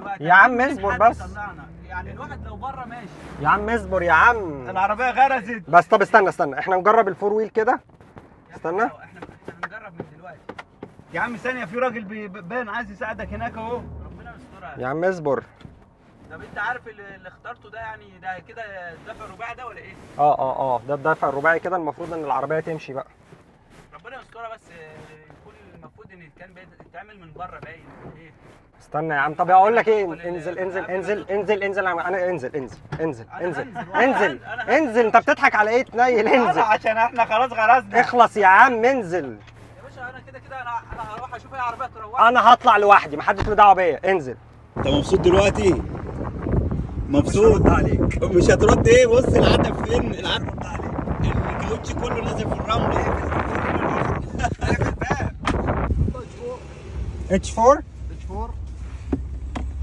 دلوقتي يا عم اصبر بس. يعني الواحد لو بره ماشي يا عم اصبر يا عم. العربيه غرزت بس طب استنى احنا نجرب الفور ويل كده. استنى احنا هنجرب من دلوقتي يا عم. ثانيه في راجل باين عايز يساعدك هناك اهو. ربنا يسترها يا عم اصبر. طب انت عارف اللي اخترته ده يعني ده كده الدفع الرباعي ده ولا ايه؟ ده الدفع الرباعي كده المفروض ان العربيه تمشي بقى. ربنا يسترها بس يكون المفروض ان كان بيتعمل من بره باين ايه. استنى يا عم. طب اقول لك ايه، انزل انا انزل انت بتضحك على ايه؟ تنيل انزل عشان احنا خلاص غرزنا. اخلص يا عم انزل يا باشا. انا كده انا هروح اشوف اي عربيه تروحني. انا هطلع لوحدي محدش له دعوه بيا. انزل. انت مبسوط دلوقتي؟ مبسوط؟ مش هرد عليك. مش هترد ايه؟ بص العتب فين؟ العتب عليك. الكاوتش كله نازل في الرمل. H4